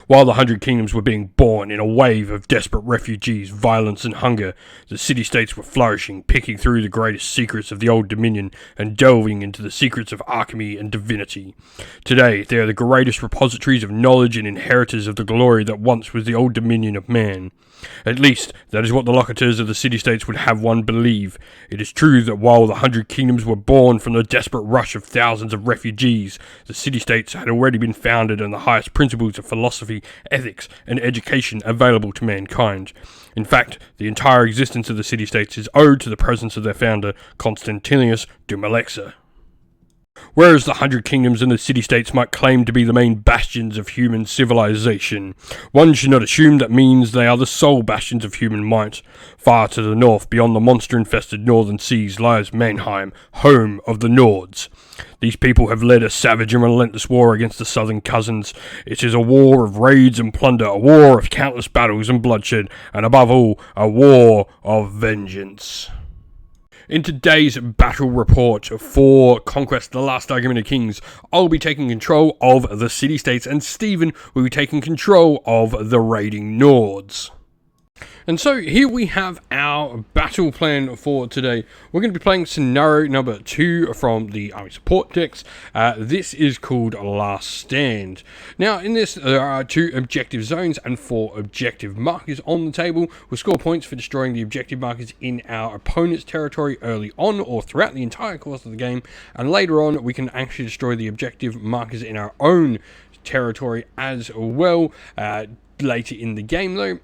While the 100 Kingdoms were being born in a wave of desperate refugees, violence and hunger, the city-states were flourishing, picking through the greatest secrets of the Old Dominion and delving into the secrets of alchemy and divinity. Today, they are the greatest repositories of knowledge and inheritors of the glory that once was the Old Dominion of man. At least, that is what the locators of the city-states would have one believe. It is true that while the 100 Kingdoms were born from the desperate rush of thousands of refugees, the city-states had already been founded on the highest principles of philosophy, ethics, and education available to mankind. In fact, the entire existence of the city-states is owed to the presence of their founder, Constantinius Dumalexa. Whereas the 100 Kingdoms and the city-states might claim to be the main bastions of human civilization, one should not assume that means they are the sole bastions of human might. Far to the north, beyond the monster-infested northern seas, lies Mannheim, home of the Nords. These people have led a savage and relentless war against the southern cousins. It is a war of raids and plunder, a war of countless battles and bloodshed, and above all, a war of vengeance. In today's battle report for Conquest, the last argument of kings, I'll be taking control of the city-states and Stephen will be taking control of the raiding Nords. And so here we have our battle plan for today. We're going to be playing scenario number 2 from the army support decks. This is called Last Stand. Now in this there are 2 objective zones and 4 objective markers on the table. We'll score points for destroying the objective markers in our opponent's territory early on or throughout the entire course of the game. And later on we can actually destroy the objective markers in our own territory as well. Later in the game though,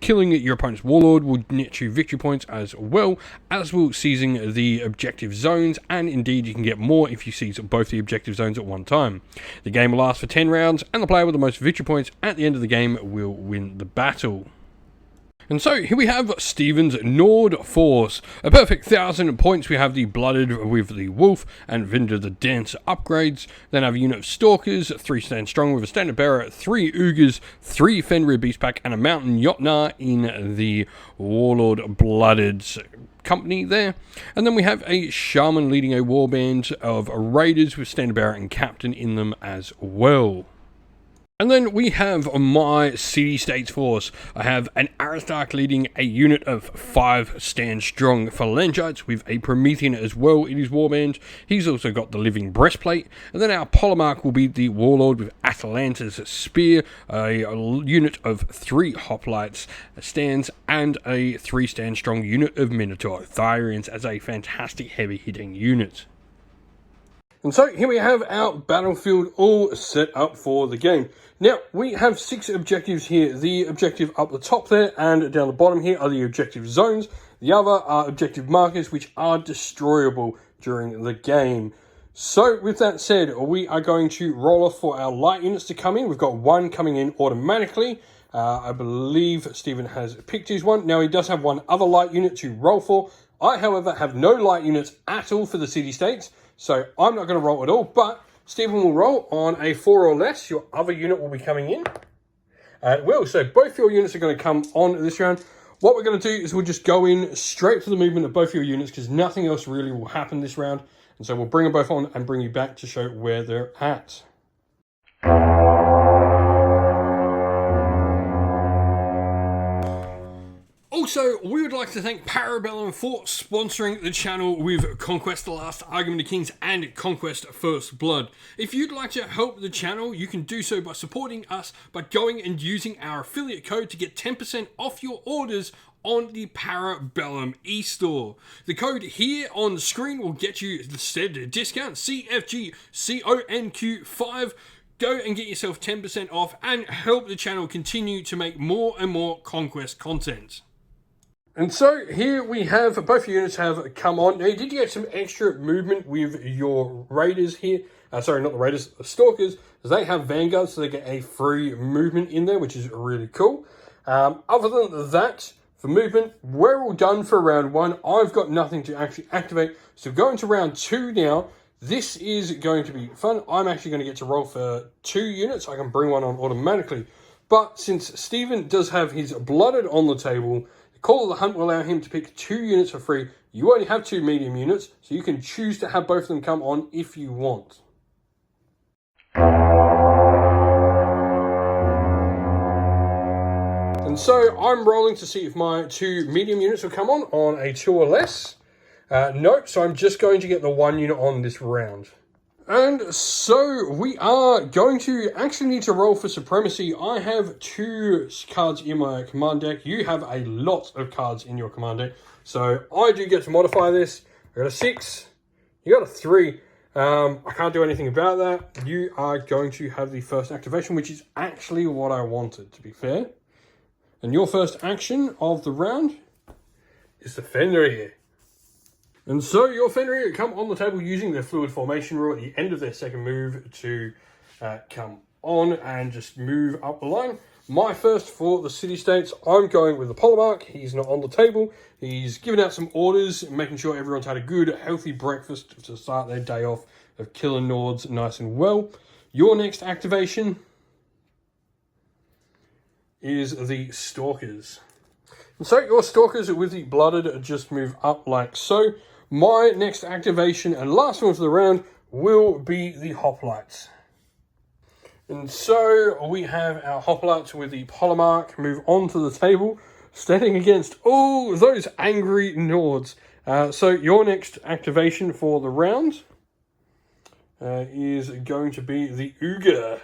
killing your opponent's warlord will net you victory points as well, as will seizing the objective zones, and indeed you can get more if you seize both the objective zones at one time. The game will last for 10 rounds, and the player with the most victory points at the end of the game will win the battle. And so here we have Stephen's Nord force. A perfect 1,000 points. We have the Blooded with the Wolf and Vinda the Dancer upgrades. Then I have a unit of Stalkers, 3 stand strong with a Standard Bearer, 3 Oogers, 3 Fenrir Beast Pack, and a Mountain Jotnar in the Warlord Blooded's company there. And then we have a Shaman leading a warband of Raiders with Standard Bearer and Captain in them as well. And then we have my city-states force. I have an Aristarch leading a unit of 5 stand-strong Phalangites with a Promethean as well in his warband. He's also got the Living Breastplate. And then our Polemarch will be the Warlord with Atalanta's Spear, a unit of 3 Hoplites stands, and a 3 stand-strong unit of Minotaur Thyrians as a fantastic heavy-hitting unit. And so here we have our battlefield all set up for the game. Now, we have 6 objectives here. The objective up the top there and down the bottom here are the objective zones. The other are objective markers, which are destroyable during the game. So, with that said, we are going to roll off for our light units to come in. We've got 1 coming in automatically. I believe Stephen has picked his one. Now, he does have 1 other light unit to roll for. I, however, have no light units at all for the city-states. So I'm not going to roll at all, but Stephen will roll on a 4 or less. Your other unit will be coming in. It will. So both your units are going to come on this round. What we're going to do is we'll just go in straight for the movement of both your units because nothing else really will happen this round. And so we'll bring them both on and bring you back to show where they're at. Also, we would like to thank Parabellum for sponsoring the channel with Conquest, the Last Argument of Kings and Conquest First Blood. If you'd like to help the channel, you can do so by supporting us by going and using our affiliate code to get 10% off your orders on the Parabellum e-store. The code here on the screen will get you the said discount, CFGCONQ5. Go and get yourself 10% off and help the channel continue to make more and more Conquest content. And so here we have, both units have come on. Now, did you get some extra movement with your Raiders here? Sorry, not the Raiders, the Stalkers. They have Vanguard, so they get a free movement in there, which is really cool. Other than that, for movement, we're all done for round 1. I've got nothing to actually activate. So going to round 2 now. This is going to be fun. I'm actually going to get to roll for 2 units. I can bring one on automatically. But since Stephen does have his Blooded on the table, Call of the Hunt will allow him to pick 2 units for free. You only have 2 medium units, so you can choose to have both of them come on if you want. And so I'm rolling to see if my 2 medium units will come on a 2 or less. Nope, so I'm just going to get the 1 unit on this round. And so we are going to actually need to roll for supremacy. I have 2 cards in my command deck. You have a lot of cards in your command deck. So I do get to modify this. I got a 6. You got a 3. I can't do anything about that. You are going to have the first activation, which is actually what I wanted, to be fair. And your first action of the round is the Fenrir. And so your Fenrir come on the table using their fluid formation rule at the end of their second move to come on and just move up the line. My first for the city-states, I'm going with the Polemarch. He's not on the table. He's given out some orders, making sure everyone's had a good, healthy breakfast to start their day off of killing Nords nice and well. Your next activation is the Stalkers. And so your Stalkers with the Blooded just move up like so. My next activation and last one for the round will be the Hoplites. And so we have our Hoplites with the Polemarch move onto the table, standing against all those angry Nords. So your next activation for the round is going to be the Uga.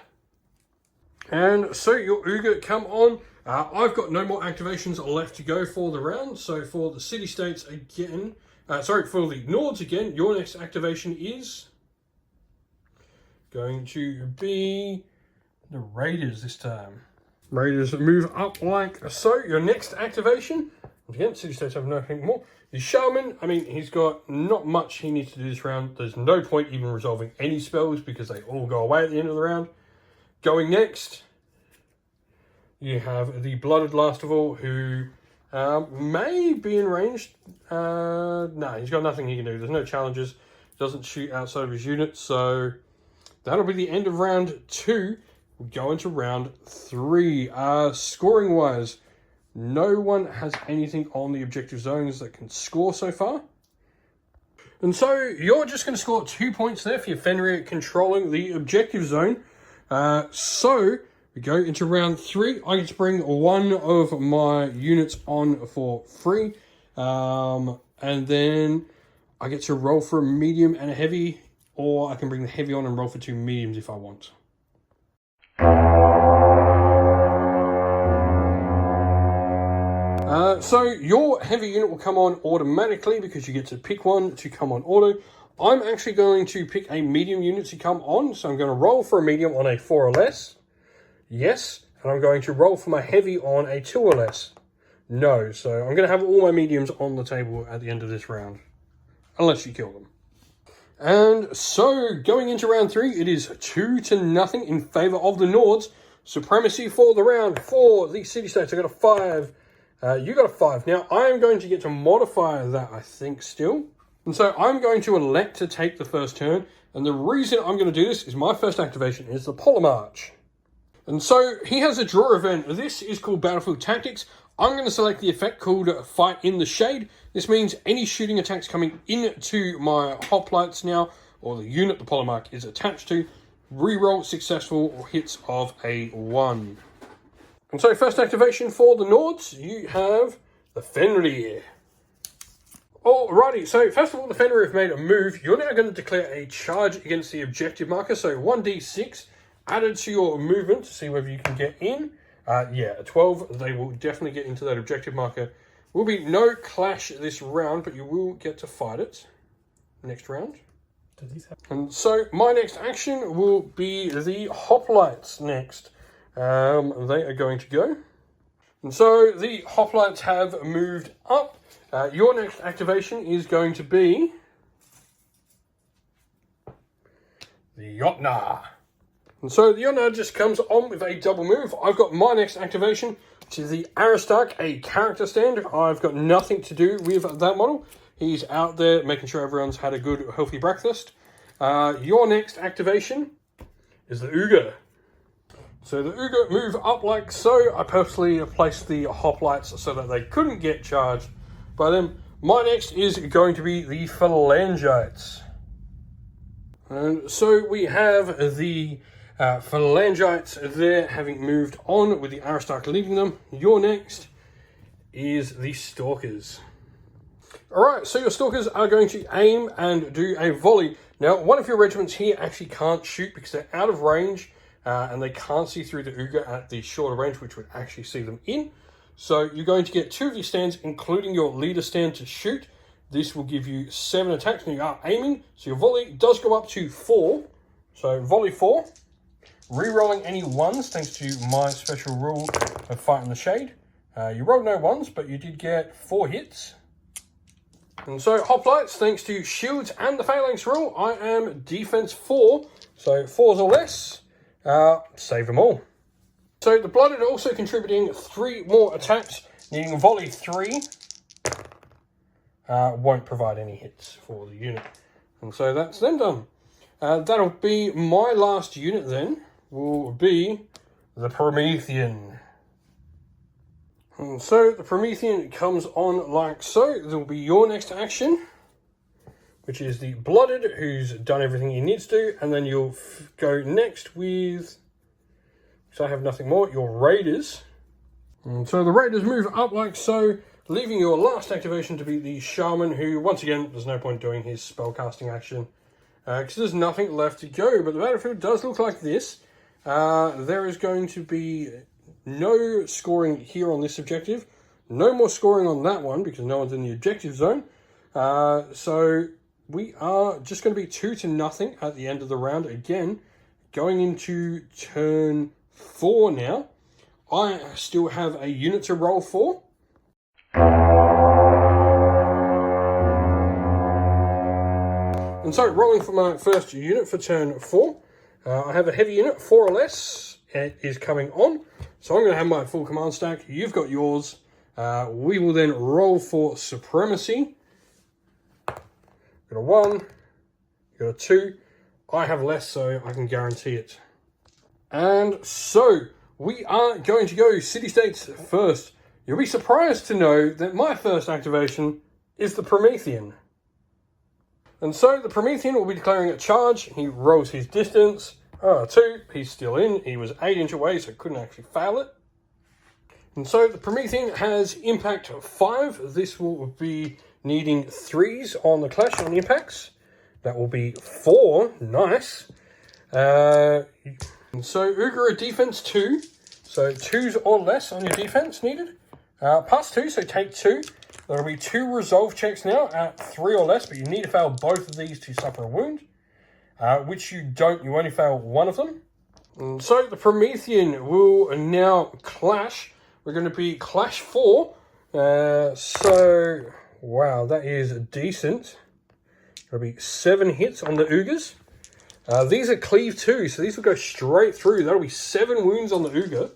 And so your Uga come on. I've got no more activations left to go for the round. So for the city-states again, for the Nords again, your next activation is going to be the Raiders this time. Raiders move up like so. Your next activation, again, city-states have nothing more. The Shaman, I mean, he's got not much he needs to do this round. There's no point even resolving any spells because they all go away at the end of the round. Going next, you have the Blooded last of all, who may be in range. No, he's got nothing he can do. There's no challenges. Doesn't shoot outside of his unit. So that'll be the end of round 2. We'll go into round 3. Scoring-wise, no one has anything on the objective zones that can score so far. And so you're just going to score 2 points there for your Fenrir controlling the objective zone. So we go into round 3. I get to bring one of my units on for free. And then I get to roll for a medium and a heavy, or I can bring the heavy on and roll for 2 mediums if I want. So your heavy unit will come on automatically because you get to pick one to come on auto. I'm actually going to pick a medium unit to come on, so I'm going to roll for a medium on a 4 or less. Yes, and I'm going to roll for my heavy on a 2 or less. No, so I'm going to have all my mediums on the table at the end of this round, unless you kill them. And so going into round 3, it is 2-0 in favour of the Nords. Supremacy for the round for the city-states. I got a 5. You got a 5. Now, I am going to get to modify that, I think, still. And so I'm going to elect to take the first turn. And the reason I'm going to do this is my first activation is the Polemarch. And so he has a draw event. This is called Battlefield Tactics. I'm going to select the effect called Fight in the Shade. This means any shooting attacks coming into my Hoplites now, or the unit the Polemarch is attached to, reroll successful hits of a 1. And so first activation for the Nords, you have the Fenrir. Alrighty, so first of all, the Fenrir have made a move. You're now going to declare a charge against the objective marker. So 1d6 added to your movement to see whether you can get in. Yeah, a 12, they will definitely get into that objective marker. Will be no clash this round, but you will get to fight it next round. And so my next action will be the Hoplites next. They are going to go. And so the Hoplites have moved up. Your next activation is going to be the Jotnar. And so the Jotnar just comes on with a double move. I've got my next activation, which is the Aristarch, a character stand. I've got nothing to do with that model. He's out there making sure everyone's had a good, healthy breakfast. Your next activation is the Uga. So the Uga move up like so. I purposely placed the Hoplites so that they couldn't get charged by them. My next is going to be the Phalangites. And so we have the Phalangites there, having moved on with the Aristarch leading them. Your next is the Stalkers. Alright, so your Stalkers are going to aim and do a volley. Now, one of your regiments here actually can't shoot because they're out of range and they can't see through the Uga at the shorter range, which would actually see them in. So you're going to get 2 of your stands, including your leader stand, to shoot. This will give you 7 attacks and you are aiming. So your volley does go up to 4. So volley 4. Re-rolling any 1s thanks to my special rule of Fight in the Shade. You rolled no 1s, but you did get 4 hits. And so hoplites, thanks to shields and the phalanx rule, I am defense 4. So 4s or less, save them all. So the blooded are also contributing 3 more attacks, needing volley 3. Won't provide any hits for the unit. And so that's them done. That'll be my last unit then, will be the Promethean. And so the Promethean comes on like so. There'll be your next action, which is the blooded, who's done everything he needs to, and then you'll go next with, so I have nothing more, your raiders. And so the raiders move up like so, leaving your last activation to be the shaman, who, once again, there's no point doing his spellcasting action, because there's nothing left to go. But the battlefield does look like this. There is going to be no scoring here on this objective, no more scoring on that one, because no one's in the objective zone. So we are just going to be 2-0 at the end of the round again, going into turn 4 now. I still have a unit to roll for. And so rolling for my first unit for turn 4. I have a heavy unit, 4 or less. It is coming on. So I'm going to have my full command stack. You've got yours. We will then roll for supremacy. Got a 1. Got a 2. I have less, so I can guarantee it. And so we are going to go city-states first. You'll be surprised to know that my first activation is the Promethean. And so the Promethean will be declaring a charge. He rolls his distance. 2, he's still in. He was 8 inch away, so couldn't actually fail it. And so the Promethean has impact 5. This will be needing 3s on the clash on impacts. That will be 4. Nice. And so Ugra defense 2. So 2s or less on your defense needed. Pass 2, so take 2. There'll be 2 resolve checks now at 3 or less, but you need to fail both of these to suffer a wound. Which you don't, you only fail 1 of them. And so the Promethean will now clash. We're going to be clash 4. So, wow, that is decent. There'll be 7 hits on the Ugas. These are cleave 2, so these will go straight through. That'll be 7 wounds on the Uga.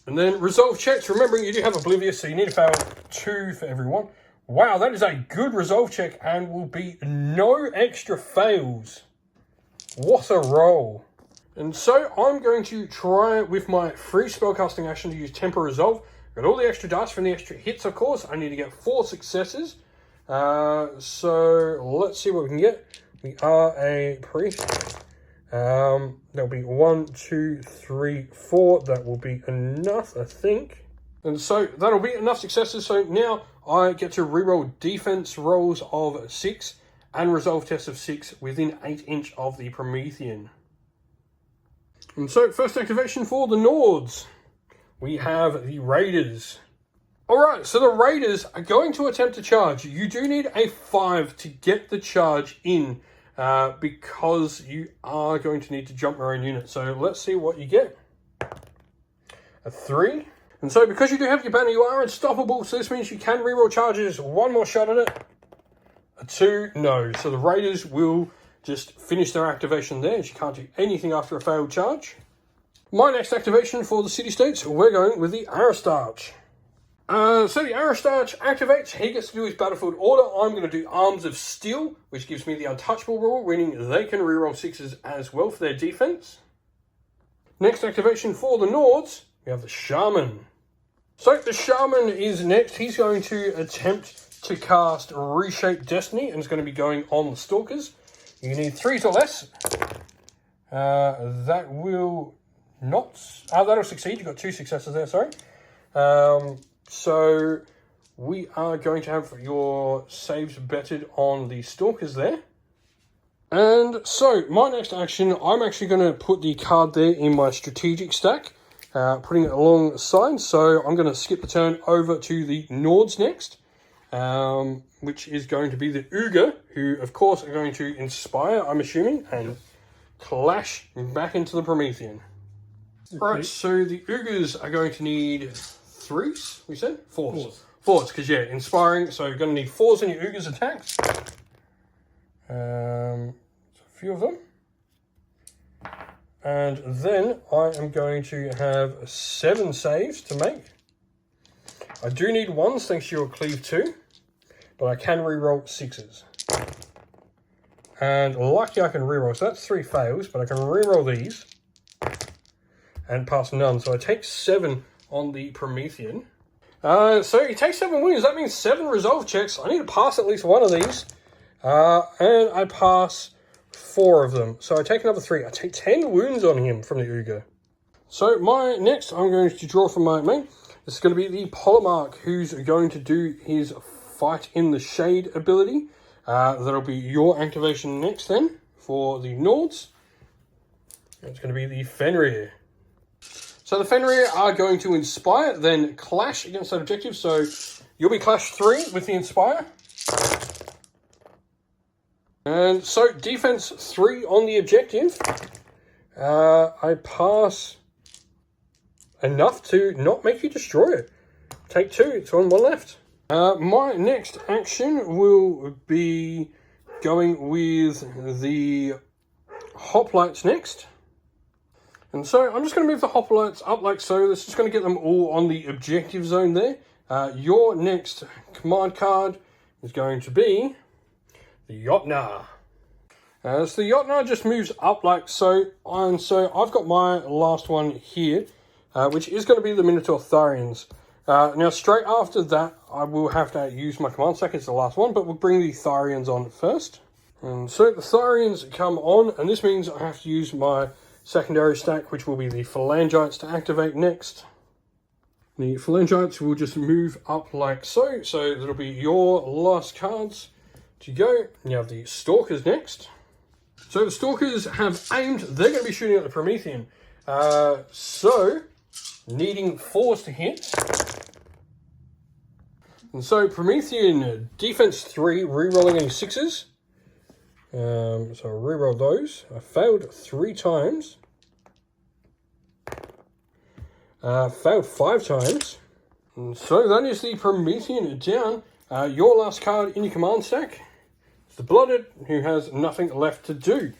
And then resolve checks. Remembering you do have Oblivious, so you need to fail 2 for everyone. Wow, that is a good resolve check and will be no extra fails. What a roll. And so I'm going to try with my free spellcasting action to use Temper Resolve. Got all the extra dice from the extra hits, of course. I need to get 4 successes. So let's see what we can get. We are a priest. There'll be 1, 2, 3, 4. That will be enough, I think. And so that'll be enough successes. So now I get to reroll defense rolls of 6 and resolve tests of 6 within 8 inch of the Promethean. And so first activation for the Nords. We have the Raiders. Alright, so the Raiders are going to attempt to charge. You do need a 5 to get the charge in because you are going to need to jump your own unit. So let's see what you get. A 3. And so because you do have your banner, you are unstoppable. So this means you can reroll charges. 1 more shot at it. A 2. No. So the Raiders will just finish their activation there. As you can't do anything after a failed charge. My next activation for the city-states, we're going with the Aristarch. So the Aristarch activates. He gets to do his battlefield order. I'm going to do Arms of Steel, which gives me the untouchable rule, meaning they can reroll 6s as well for their defense. Next activation for the Nords, we have the Shaman. So the Shaman is next. He's going to attempt to cast Reshape Destiny, and it's going to be going on the Stalkers. You need 3s or less. That will not... that'll succeed. You've got 2 successes there, sorry. So we are going to have your saves bettered on the Stalkers there. And so, my next action, I'm actually going to put the card there in my strategic stack, putting it alongside. So I'm going to skip the turn over to the Nords next, which is going to be the Ogre, who, of course, are going to inspire, I'm assuming, and clash back into the Promethean. Right, so the Ogres are going to need 3s, we said? 4s. 4s, because, yeah, inspiring, so you're going to need 4s in your Ogres attacks. A few of them. And then I am going to have 7 saves to make. I do need 1s thanks to your cleave 2, but I can reroll 6s. And lucky I can reroll, so that's 3 fails, but I can reroll these and pass none. So I take 7 on the Promethean. So you take 7 wounds, that means 7 resolve checks. I need to pass at least 1 of these. And I pass 4 of them. So I take another 3. I take 10 wounds on him from the Ogre. So my next, I'm going to draw from my main. This is going to be the Polemarch, who's going to do his Fight in the Shade ability. That'll be your activation next then for the Nords. It's going to be the Fenrir. So the Fenrir are going to Inspire, then Clash against that objective. So you'll be Clash 3 with the Inspire. And so, defense 3 on the objective. I pass enough to not make you destroy it. Take 2, it's on 1 left. My next action will be going with the Hoplites next. And so, I'm just going to move the Hoplites up like so. This is going to get them all on the objective zone there. Your next command card is going to be the Jotnar. So the Jotnar just moves up like so, and so I've got my last one here, which is going to be the Minotaur Tharians. Now straight after that, I will have to use my command stack as the last one, but we'll bring the Tharians on first. And so the Tharians come on, and this means I have to use my secondary stack, which will be the Phalangites to activate next. The Phalangites will just move up like so, so that'll be your last cards to go. You have the Stalkers next. So the Stalkers have aimed, they're going to be shooting at the Promethean. So, needing 4s to hit. And so Promethean, defense 3, re-rolling any 6s. So I'll re-roll those. I failed 3 times. Failed 5 times. And so that is the Promethean down. Your last card in your command stack. The Blooded, who has nothing left to do.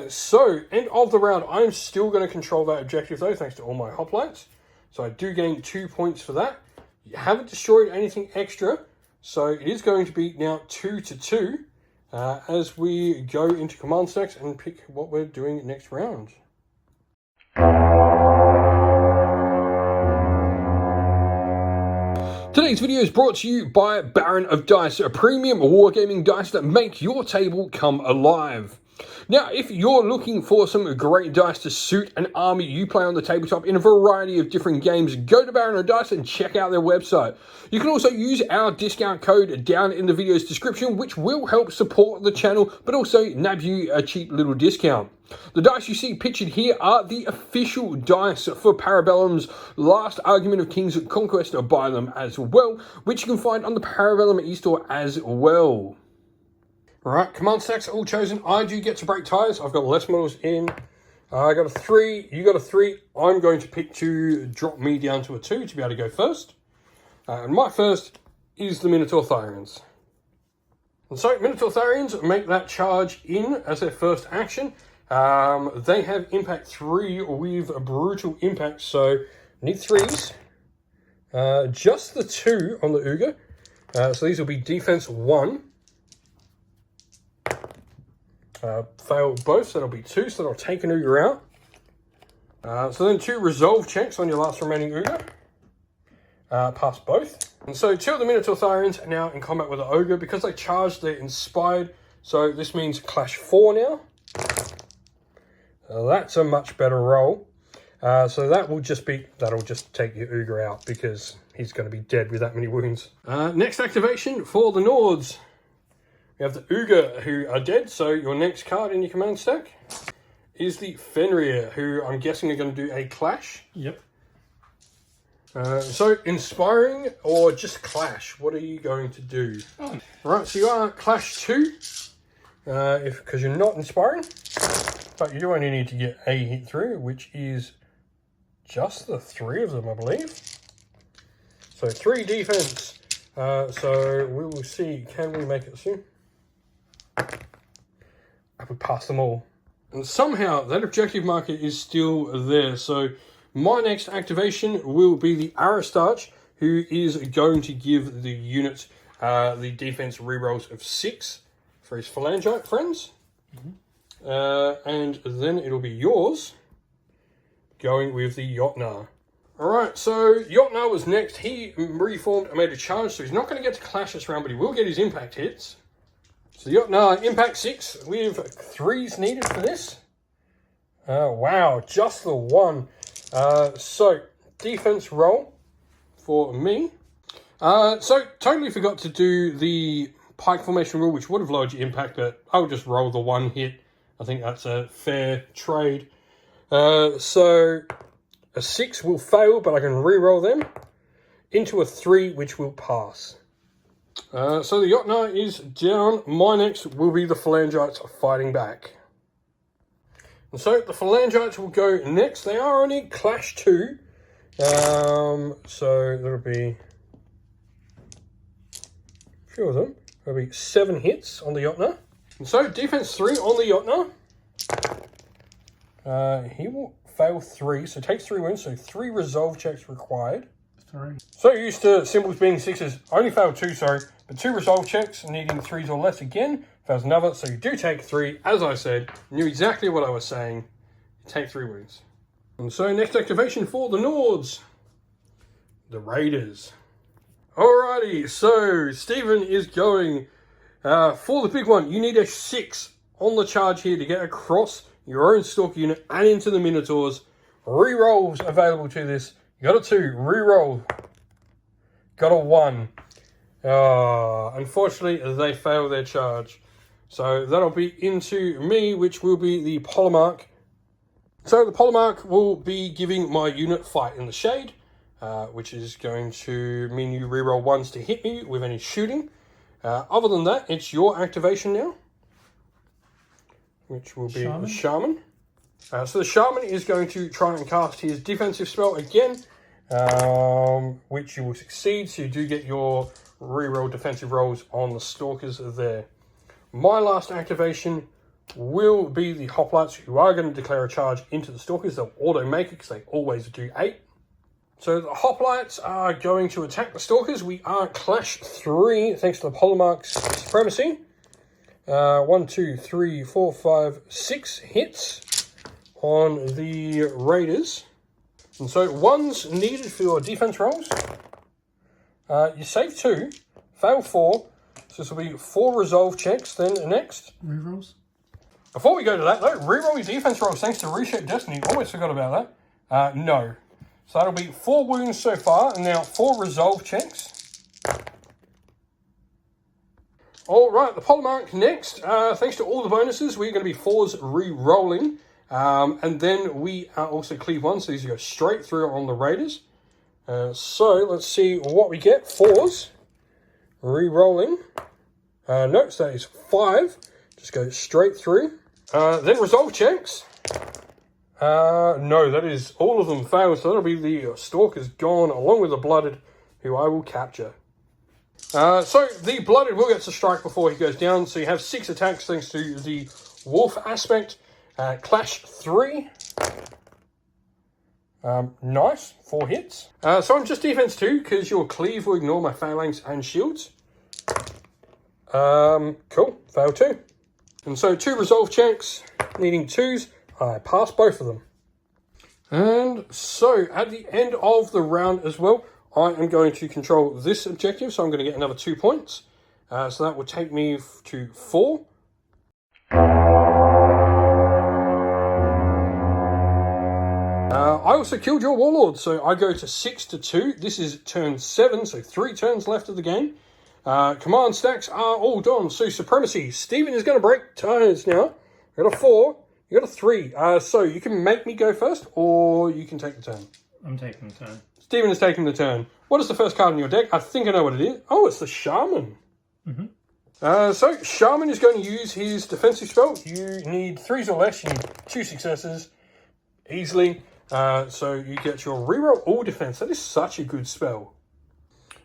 So, end of the round, I'm still going to control that objective though, thanks to all my Hoplites. So I do gain 2 points for that. You haven't destroyed anything extra, so it is going to be now 2-2 as we go into command stacks and pick what we're doing next round. Today's video is brought to you by Baron of Dice, a premium wargaming dice that make your table come alive. Now, if you're looking for some great dice to suit an army you play on the tabletop in a variety of different games, go to Baron of Dice and check out their website. You can also use our discount code down in the video's description, which will help support the channel, but also nab you a cheap little discount. The dice you see pictured here are the official dice for Parabellum's Last Argument of Kings Conquest by them as well, which you can find on the Parabellum eStore as well. Alright, command stacks all chosen. I do get to break ties. I've got less models in. I got a 3, you got a 3. I'm going to pick to drop me down to a 2 to be able to go first. And my first is the Minotaur Tharians. And so, Minotaur Tharians make that charge in as their first action. They have impact 3 with a brutal impact, so need 3s. Just the 2 on the Ogre. So these will be defense 1. Fail both, so that'll be 2, so that'll take an Ogre out. So then 2 resolve checks on your last remaining Ogre. Pass both. And so 2 of the Minotaur Tharians are now in combat with the Ogre. Because they charged, they're inspired. So this means clash 4 now. That's a much better roll. So that'll just take your Ogre out because he's going to be dead with that many wounds. Next activation for the Nords. We have the Ogre who are dead, so your next card in your command stack is the Fenrir, who I'm guessing are going to do a clash. Yep. So inspiring or just clash, what are you going to do? Oh. Right, so you are clash 2, because you're not inspiring, but you do only need to get a hit through, which is just the 3 of them, I believe. So 3 defense. So we will see, can we make it soon? I would pass them all. And somehow that objective marker is still there. So my next activation will be the Aristarch, who is going to give the unit the defense rerolls of 6 for his Phalangite friends. And then it'll be yours, going with the Jotnar. Alright, so Jotnar was next. He reformed and made a charge, so he's not going to get to clash this round, but he will get his impact hits. So Jotnar, impact 6, with 3s needed for this. Wow, just the 1. So, defense roll for me. So, totally forgot to do the pike formation rule, which would have lowered your impact, but I'll just roll the 1 hit. I think that's a fair trade. So, a 6 will fail, but I can re-roll them into a 3, which will pass. So the Jotnar is down. My next will be the Phalangites fighting back. And so the Phalangites will go next. They are only clash 2. So that'll be a few of them. There'll be 7 hits on the Jotnar. And so defense 3 on the Jotnar. He will fail 3, so takes 3 wounds, so 3 resolve checks required. 3. So used to symbols being 6s, only failed 2, sorry, but 2 resolve checks needing 3s or less again, fails another, so you do take 3. As I said, knew exactly what I was saying. You take 3 wounds. And so next activation for the Nords, the Raiders. Alrighty, so Stephen is going for the big one. You need a 6 on the charge here to get across your own Stalker unit and into the Minotaurs. Rerolls available to this. You got a 2, reroll. Got a 1. Unfortunately, they fail their charge. So that'll be into me, which will be the Polemarch. So the Polemarch will be giving my unit Fight in the Shade, which is going to mean you reroll 1s to hit me with any shooting. Other than that, it's your activation now, which will be the Shaman. So the Shaman is going to try and cast his defensive spell again, which you will succeed, so you do get your reroll defensive rolls on the Stalkers there. My last activation will be the Hoplites, who are going to declare a charge into the Stalkers. They'll auto-make it because they always do 8. So the Hoplites are going to attack the Stalkers. We are clash 3, thanks to the Polemarch's supremacy. 1, 2, 3, 4, 5, 6 hits on the Raiders. And so 1s needed for your defense rolls. You save 2, fail 4. So this will be 4 resolve checks then next. Rerolls? Before we go to that though, reroll your defense rolls thanks to Reshape Destiny. Always forgot about that. No. So that'll be 4 wounds so far, and now 4 resolve checks. Alright, the Polemarch next. Thanks to all the bonuses, we're going to be 4s re-rolling. And then we also cleave 1, so these go straight through on the Raiders. So let's see what we get. 4s. Re-rolling. No, so that is 5. Just go straight through. Then resolve checks. No, that is all of them fail, so that'll be the Stalkers gone, along with the Blooded, who I will capture. So the Blooded will get to strike before he goes down, so you have 6 attacks thanks to the Wolf aspect. Clash 3. Nice, 4 hits. So I'm just defense 2, because your cleave will ignore my phalanx and shields. Cool, fail 2. And so 2 resolve checks, needing 2s. I pass both of them. And so at the end of the round as well, I am going to control this objective, so I'm going to get another 2 points. So that will take me to 4. I also killed your warlord, so I go to 6-2. This is turn 7, so 3 turns left of the game. Command stacks are all done. So supremacy. Stephen is going to break turns now. I got a 4. You got a 3. So you can make me go first, or you can take the turn. I'm taking the turn. Stephen is taking the turn. What is the first card in your deck? I think I know what it is. Oh, it's the Shaman. So Shaman is going to use his defensive spell. You need 3s or less. You need 2 successes easily. So you get your reroll all defense. That is such a good spell.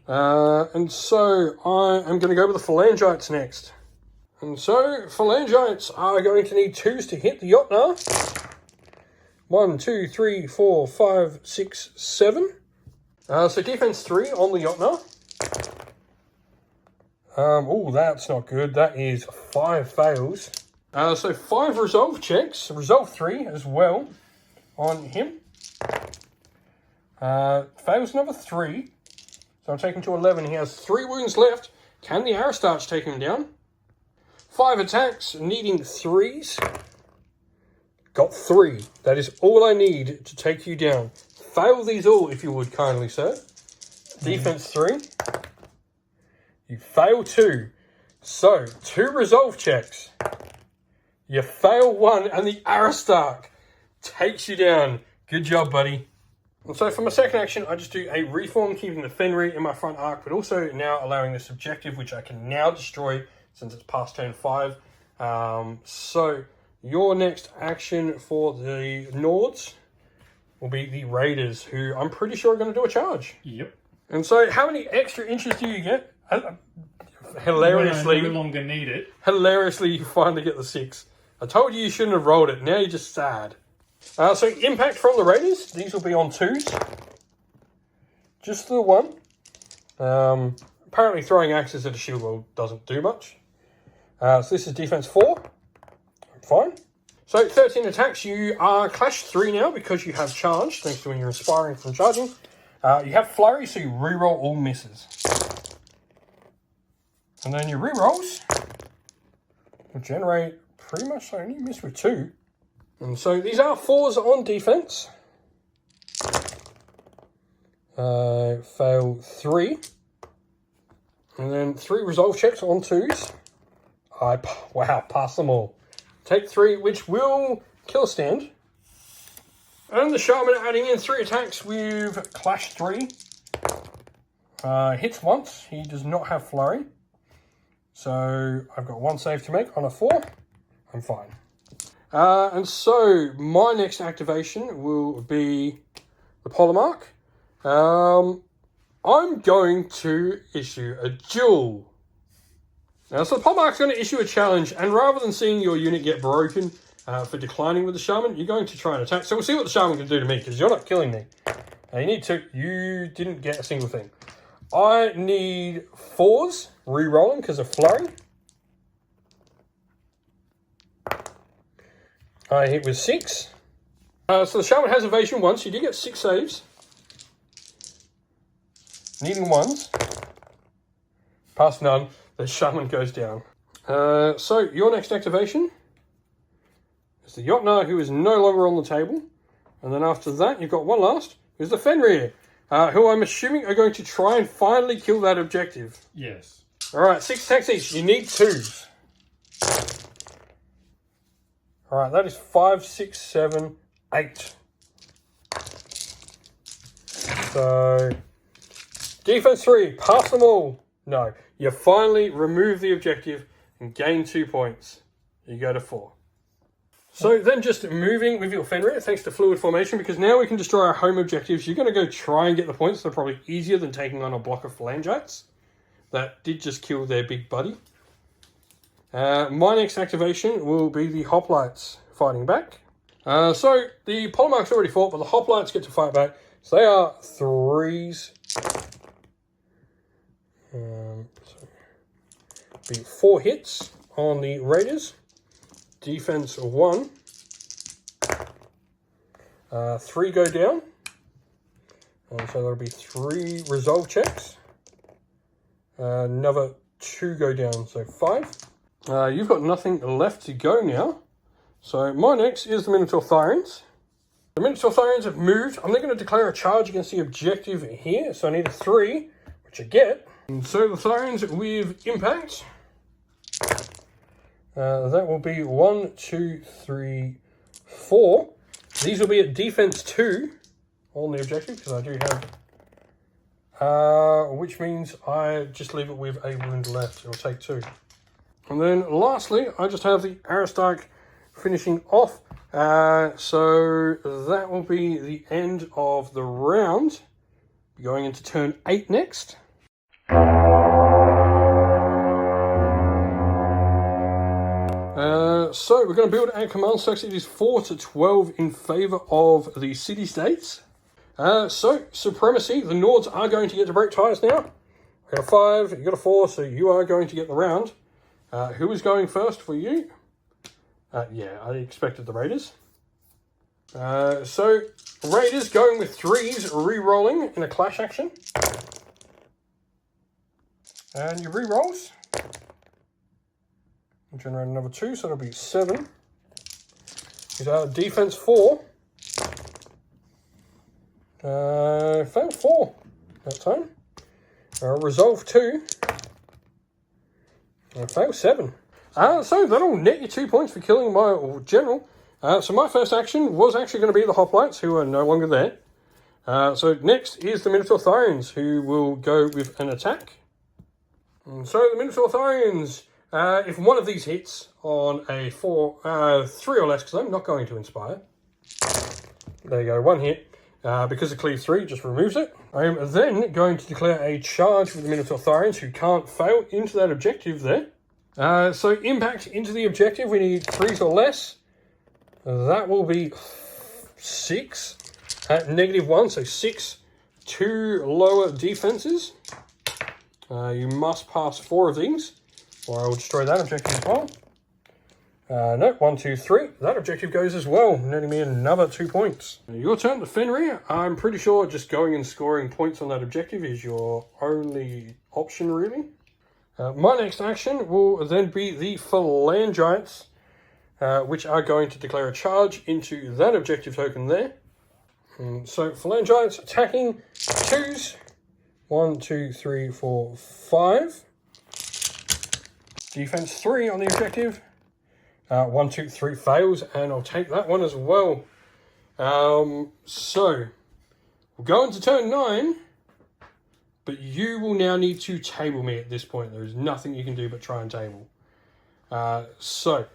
And so I am going to go with the Phalangites next. And so Phalangites are going to need 2s to hit the Jotnar. 1, 2, 3, 4, 5, 6, 7. So defense 3 on the Jotnar. Oh, that's not good. That is 5 fails. So 5 resolve checks. Resolve 3 as well on him. Fails number 3. So I'll take him to 11. He has 3 wounds left. Can the Aristarch take him down? 5 attacks, needing 3s. Got 3. That is all I need to take you down. Fail these all, if you would kindly, sir. Defense 3. You fail 2. So, 2 resolve checks. You fail 1, and the Aristarch takes you down. Good job, buddy. And so for my second action, I just do a reform, keeping the Fenrir in my front arc, but also now allowing this objective, which I can now destroy since it's past turn 5. So your next action for the Nords will be the Raiders, who I'm pretty sure are going to do a charge. Yep. And so how many extra inches do you get? Hilariously, when I no longer need it. Hilariously, you finally get the 6. I told you shouldn't have rolled it. Now you're just sad. So impact from the Raiders. These will be on 2s. Just the 1. Apparently throwing axes at a shield wall doesn't do much. So this is defense 4. Fine. So 13 attacks. You are clash 3 now because you have charged, thanks to when you're inspiring from charging. You have flurry, so you reroll all misses. And then your rerolls will generate pretty much only miss with 2. And so these are 4s on defense. Fail 3. And then 3 resolve checks on 2s. Wow, pass them all. Take 3, which will kill a stand. And the Shaman adding in 3 attacks with Clash 3. Hits once. He does not have Flurry. So I've got 1 save to make on a 4. I'm fine. And so my next activation will be the Polemarch. I'm going to issue a duel. Now, so the Polemarch's going to issue a challenge, and rather than seeing your unit get broken for declining with the Shaman, you're going to try and attack. So we'll see what the Shaman can do to me, because you're not killing me. You didn't get a single thing. I need 4s, re-rolling because of Flurry. I hit with 6. So the Shaman has evasion once. You did get 6 saves. Needing 1s. Past none. The Shaman goes down. So your next activation is the Jotnar, who is no longer on the table. And then after that, you've got one last, who's the Fenrir, who I'm assuming are going to try and finally kill that objective. Yes. All right, 6 attacks each. You need 2s. All right, that is 5, 6, 7, 8. So, defense 3, pass them all. No, you finally remove the objective and gain 2 points. You go to 4. So then just moving with your Fenrir, thanks to fluid formation, because now we can destroy our home objectives. You're going to go try and get the points. They're probably easier than taking on a block of Phalangites. That did just kill their big buddy. My next activation will be the Hoplites fighting back. So the Polemarch's already fought, but the Hoplites get to fight back. So they are 3s. So be 4 hits on the Raiders. Defense 1. 3 go down. And so that'll be 3 resolve checks. Another 2 go down, so 5. You've got nothing left to go now. So my next is the Minotaur Thyrans. The Minotaur Thorians have moved. I'm then going to declare a charge against the objective here. So I need a 3, which I get. And so the Thorians with impact. That will be 1, 2, 3, 4. These will be at defense 2 on the objective, because I do have... which means I just leave it with a wound left. It'll take 2. And then lastly, I just have the Aristarch finishing off. So that will be the end of the round. Going into turn 8 next. So we're going to build our command stacks. It is 4-12 in favour of the city-states. So, Supremacy, the Nords are going to get to break ties now. I got a 5, you got a 4, so you are going to get the round. Who is going first for you? Yeah, I expected the Raiders. So, Raiders going with 3s, re-rolling in a clash action. And your re-rolls. Generate another 2, so that'll be 7. Is our defense 4. Failed 4 that time. Resolve 2. Failed 7. So that'll net you 2 points for killing my general. So my first action was actually going to be the Hoplites, who are no longer there. So next is the Minotaur Thorians, who will go with an attack. And so the Minotaur Thorians, if one of these hits on a 3 or less, because I'm not going to inspire. There you go, 1 hit. Because of cleave 3, just removes it. I am then going to declare a charge with the Minotaur Thorians, who can't fail, into that objective there. So impact into the objective, we need 3s or less. That will be 6 at -1, so 6, 2 lower defenses. You must pass 4 of these, or I will destroy that objective as well. No, 1, 2, 3. That objective goes as well, netting me another 2 points. Your turn to Fenrir. I'm pretty sure just going and scoring points on that objective is your only option, really. My next action will then be the Phalangites, which are going to declare a charge into that objective token there. So Phalangites attacking 2s. 1, 2, 3, 4, 5. Defense 3 on the objective. 1, 2, 3 fails, and I'll take that one as well. So we'll go into turn 9, but you will now need to table me at this point. There is nothing you can do but try and table. So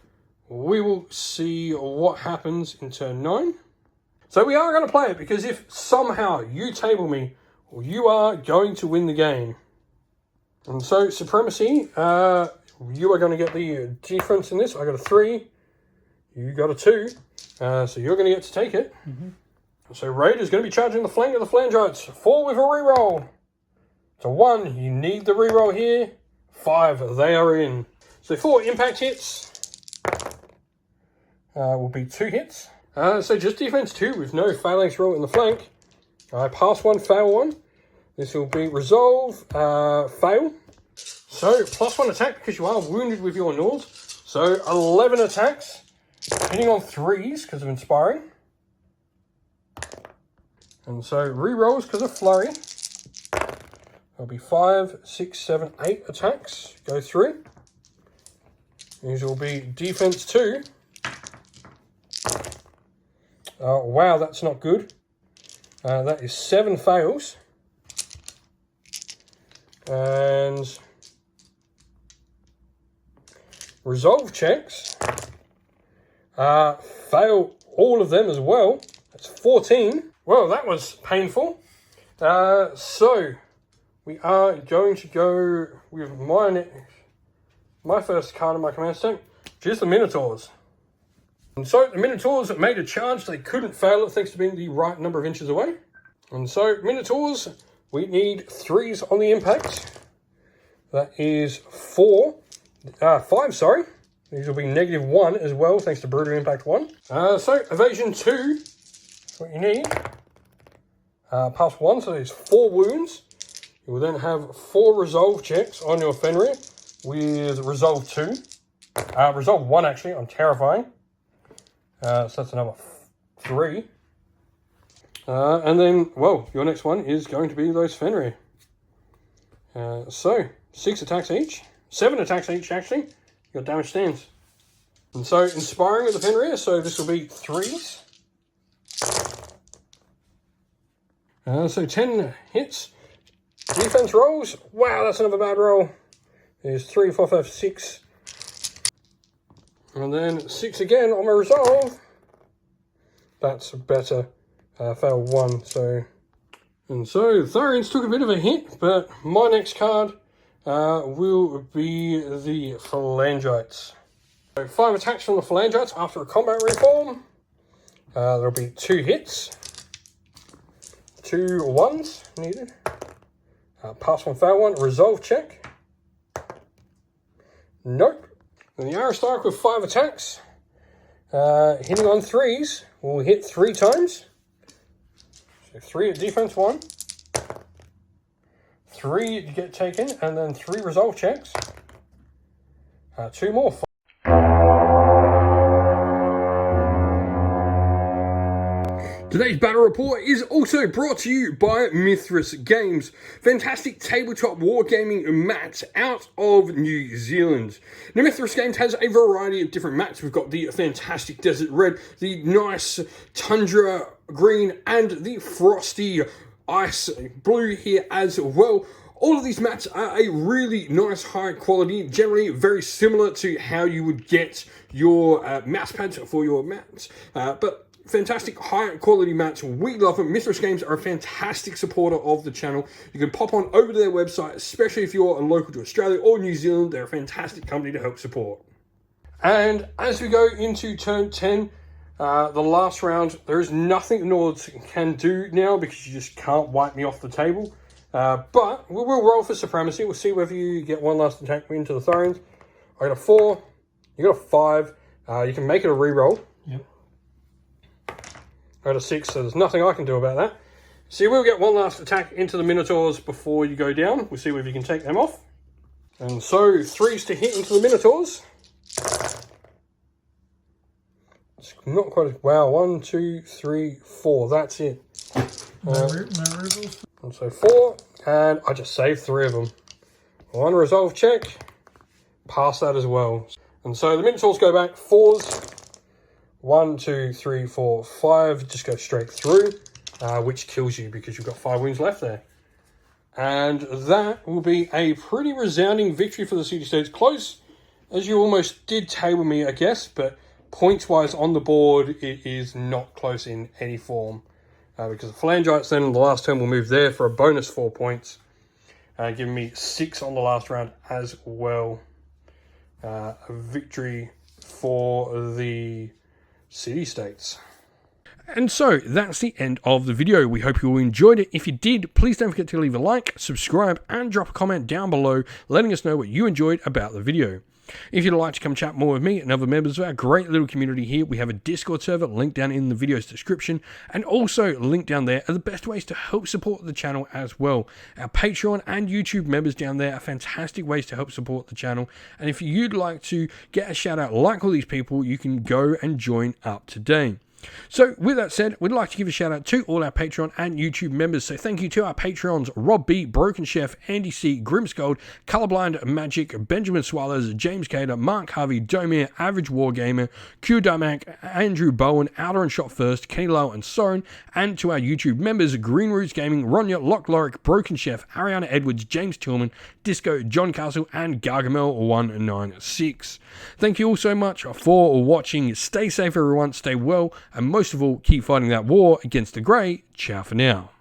we will see what happens in turn 9. So we are going to play it, because if somehow you table me, you are going to win the game. And so Supremacy, you are going to get the difference in this. I got a 3. You got a 2. So you're going to get to take it. So Raider's going to be charging the flank of the Phalangites. 4 with a reroll. So 1, you need the reroll here. 5, they are in. So 4 impact hits. Will be 2 hits. So just defense 2 with no phalanx roll in the flank. I pass 1, fail 1. This will be resolve, fail. So, +1 attack because you are wounded with your Nords. So, 11 attacks, hitting on 3s because of inspiring. And so, re-rolls because of flurry. There'll be 5, 6, 7, 8 attacks go through. These will be defense 2. Wow, that's not good. That is 7 fails. And resolve checks. Fail all of them as well. That's 14. Well, that was painful. So we are going to go with my first card in my command stack, which is the Minotaurs. And so the Minotaurs made a charge. They couldn't fail it thanks to being the right number of inches away. And so Minotaurs, we need 3s on the impact. That is 5, sorry. These will be -1 as well, thanks to Brutal Impact 1. So evasion 2, that's what you need. Pass 1, so there's 4 wounds. You will then have 4 resolve checks on your Fenrir with resolve 2. Resolve 1 actually, I'm terrifying. So that's another 3. And then, well, your next one is going to be those Fenrir. So, 6 attacks each. 7 attacks each, actually. Your damage stands. And so, inspiring with the Fenrir, so this will be 3s. So 10 hits. Defense rolls. Wow, that's another bad roll. There's 3, 4, 5, 6. And then 6 again on my resolve. That's better. Failed 1, so... And so, Tharians took a bit of a hit, but my next card will be the Phalangites. So 5 attacks from the Phalangites after a combat reform. There'll be 2 hits. 2 1s needed. Pass 1, fail 1, resolve check. Nope. And the Aristarch with 5 attacks. Hitting on 3s will hit 3 times. So 3 at defense 1. 3 to get taken, and then 3 resolve checks. 2 more. Today's battle report is also brought to you by Mithras Games. Fantastic tabletop wargaming mats out of New Zealand. Now, Mithras Games has a variety of different mats. We've got the fantastic Desert Red, the nice Tundra Green, and the frosty Ice Blue here as well. All of these mats are a really nice high quality, generally very similar to how you would get your mouse pads for your mats. But fantastic high quality mats. We love them. Mithras Games are a fantastic supporter of the channel. You can pop on over to their website, especially if you're local to Australia or New Zealand. They're a fantastic company to help support. And as we go into turn 10, the last round, there is nothing Nords can do now because you just can't wipe me off the table. But we will roll for supremacy. We'll see whether you get one last attack into the Tharians. I got a 4. You got a 5. You can make it a reroll. Yep. I got a 6, so there's nothing I can do about that. So you will get one last attack into the Minotaurs before you go down. We'll see whether you can take them off. And so 3s to hit into the Minotaurs. It's not quite as... Wow, 1, 2, 3, 4. That's it. And so 4, and I just saved 3 of them. 1 resolve check. Pass that as well. And so the Minotaurs go back. 4s. 1, 2, 3, 4, 5. Just go straight through, which kills you because you've got 5 wounds left there. And that will be a pretty resounding victory for the city-states. Close as you almost did table me, I guess, but points-wise on the board, it is not close in any form. Because the Phalangites then in the last turn will move there for a bonus 4 points, giving me 6 on the last round as well. A victory for the city-states. And so that's the end of the video. We hope you all enjoyed it. If you did, please don't forget to leave a like, subscribe, and drop a comment down below letting us know what you enjoyed about the video. If you'd like to come chat more with me and other members of our great little community here, we have a Discord server linked down in the video's description, and also linked down there are the best ways to help support the channel as well. Our Patreon and YouTube members down there are fantastic ways to help support the channel, and if you'd like to get a shout out like all these people, you can go and join up today. So with that said, we'd like to give a shout out to all our Patreon and YouTube members. So thank you to our Patreons: Rob B, Broken Chef, Andy C, Grimscold, Colorblind Magic, Benjamin Swallows, James Cater, Mark Harvey, Domir, Average Wargamer, Q Damak, Andrew Bowen, Outer and Shot First, Kenny Lowe and Soren, and to our YouTube members: Green Roots Gaming, Ronya, Lock Lorick, Broken Chef, Ariana Edwards, James Tillman, Disco, John Castle, and Gargamel196. Thank you all so much for watching. Stay safe everyone, stay well, and most of all, keep fighting that war against the grey. Ciao for now.